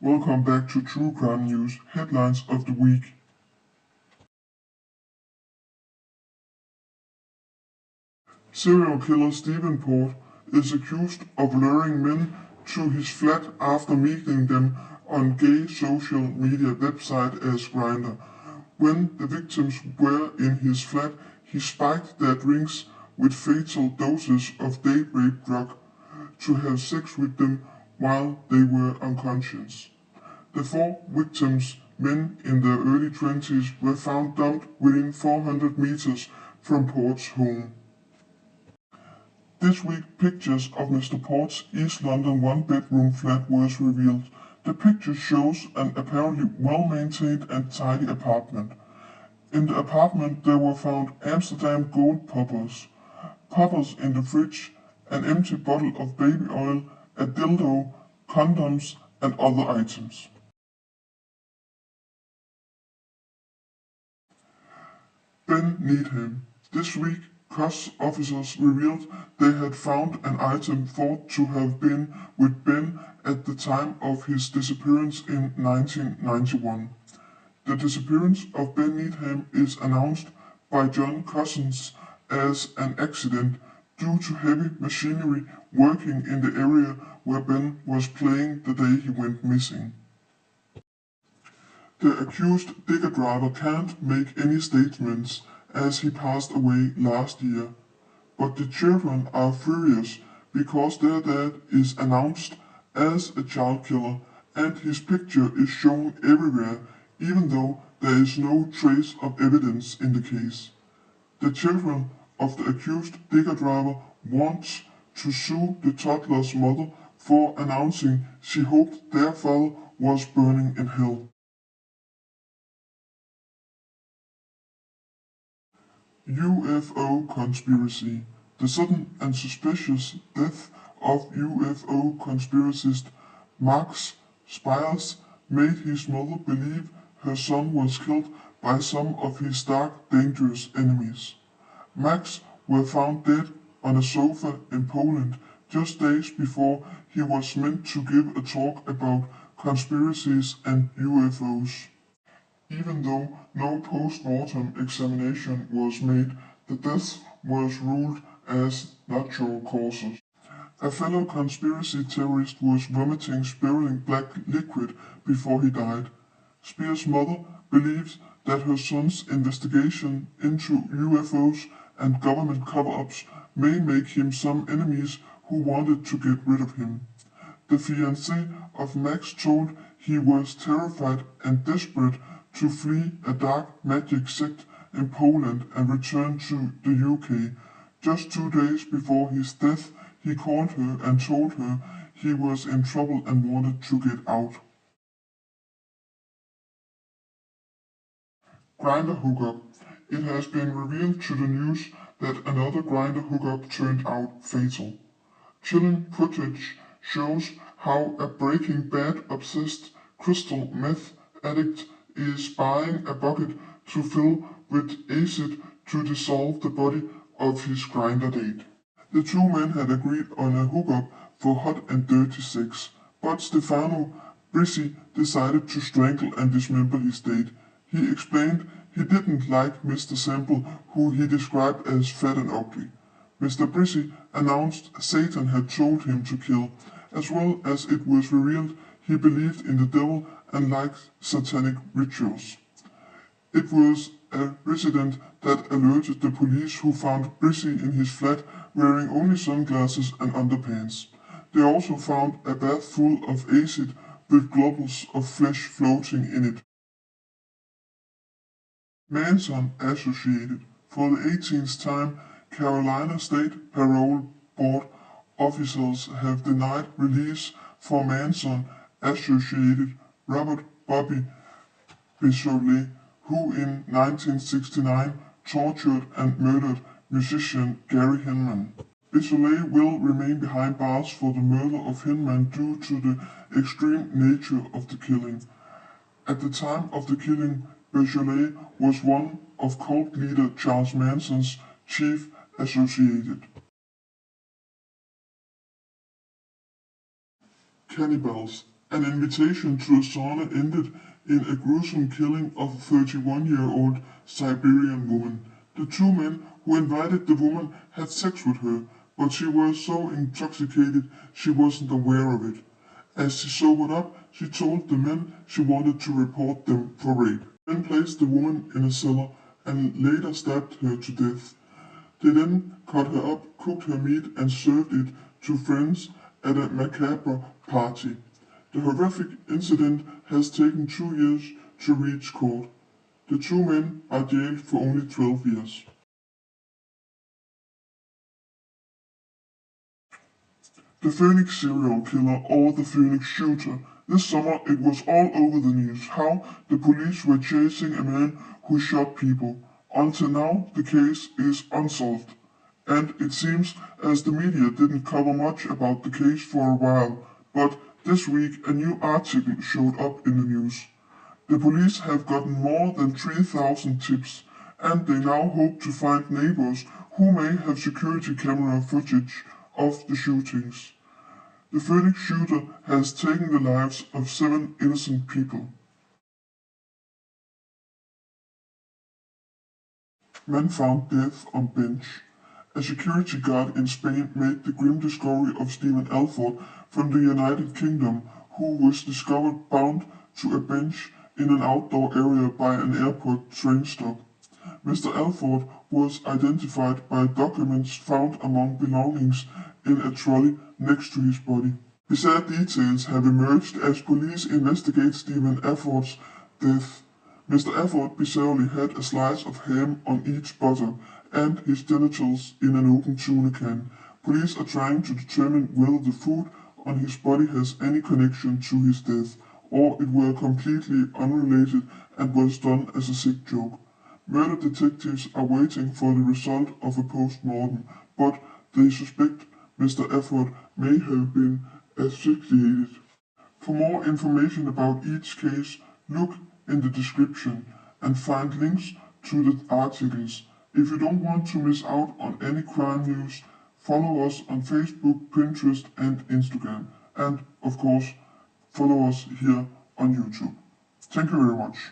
Welcome back to True Crime News Headlines of the Week. Serial killer Stephen Port is accused of luring men to his flat after meeting them on gay social media website as Grindr. When the victims were in his flat, he spiked their drinks with fatal doses of date rape drug to have sex with them while they were unconscious. The 4 victims, men in their early 20s, were found dumped within 400 meters from Port's home. This week, pictures of Mr. Port's East London one-bedroom flat was revealed. The picture shows an apparently well-maintained and tidy apartment. In the apartment there were found Amsterdam gold poppers in the fridge, an empty bottle of baby oil, a dildo, condoms, and other items. Ben Needham. This week, COS officers revealed they had found an item thought to have been with Ben at the time of his disappearance in 1991. The disappearance of Ben Needham is announced by John Cousins as an accident due to heavy machinery working in the area where Ben was playing the day he went missing. The accused digger driver can't make any statements as he passed away last year, but the children are furious because their dad is announced as a child killer and his picture is shown everywhere even though there is no trace of evidence in the case. The children of the accused digger driver want to sue the toddler's mother for announcing she hoped their father was burning in hell. UFO conspiracy. The sudden and suspicious death of UFO conspiracist Max Spiers made his mother believe her son was killed by some of his dark, dangerous enemies. Max was found dead on a sofa in Poland just days before he was meant to give a talk about conspiracies and UFOs. Even though no post-mortem examination was made, the death was ruled as natural causes. A fellow conspiracy theorist was vomiting spiraling black liquid before he died. Spiers' mother believes that her son's investigation into UFOs and government cover-ups may make him some enemies who wanted to get rid of him. The fiancé of Max told he was terrified and desperate to flee a dark magic sect in Poland and return to the UK. Just 2 days before his death, he called her and told her he was in trouble and wanted to get out. Grindr hookup. It has been revealed to the news that another Grindr hookup turned out fatal. Chilling footage shows how a Breaking Bad obsessed crystal meth addict is buying a bucket to fill with acid to dissolve the body of his Grindr date. The 2 men had agreed on a hookup for hot and dirty sex, but Stefano Brissi decided to strangle and dismember his date. He explained he didn't like Mr. Semple, who he described as fat and ugly. Mr. Brissi announced Satan had told him to kill, as well as it was revealed he believed in the devil and liked satanic rituals. It was a resident that alerted the police, who found Brissi in his flat wearing only sunglasses and underpants. They also found a bath full of acid with globs of flesh floating in it. Manson associated. For the 18th time, Carolina State Parole Board officials have denied release for Manson associated Robert Bobby Beausoleil, who in 1969 tortured and murdered musician Gary Hinman. Beausoleil will remain behind bars for the murder of Hinman due to the extreme nature of the killing. At the time of the killing, Beausoleil was one of cult leader Charles Manson's chief associated. Cannibals. An invitation to a sauna ended in a gruesome killing of a 31-year-old Siberian woman. The two men who invited the woman had sex with her, but she was so intoxicated she wasn't aware of it. As she sobered up, she told the men she wanted to report them for rape. The men placed the woman in a cellar and later stabbed her to death. They then cut her up, cooked her meat and served it to friends at a macabre party. The horrific incident has taken 2 years to reach court. The two men are jailed for only 12 years. The Phoenix serial killer or the Phoenix shooter. This summer it was all over the news how the police were chasing a man who shot people. Until now, the case is unsolved. And it seems as the media didn't cover much about the case for a while, but this week a new article showed up in the news. The police have gotten more than 3,000 tips, and they now hope to find neighbors who may have security camera footage of the shootings. The Phoenix shooter has taken the lives of 7 innocent people. Man found dead on bench. A security guard in Spain made the grim discovery of Stephen Alford from the United Kingdom, who was discovered bound to a bench in an outdoor area by an airport train stop. Mr. Alford was identified by documents found among belongings in a trolley next to his body. Bizarre details have emerged as police investigate Stephen Alford's death. Mr. Alford bizarrely had a slice of ham on each buttock and his genitals in an open tuna can. Police are trying to determine whether the food on his body has any connection to his death, or it were completely unrelated and was done as a sick joke. Murder detectives are waiting for the result of a post-mortem, but they suspect Mr. Alford may have been asphyxiated. For more information about each case, look in the description and find links to the articles. If you don't want to miss out on any crime news, follow us on Facebook, Pinterest and Instagram. And of course, follow us here on YouTube. Thank you very much.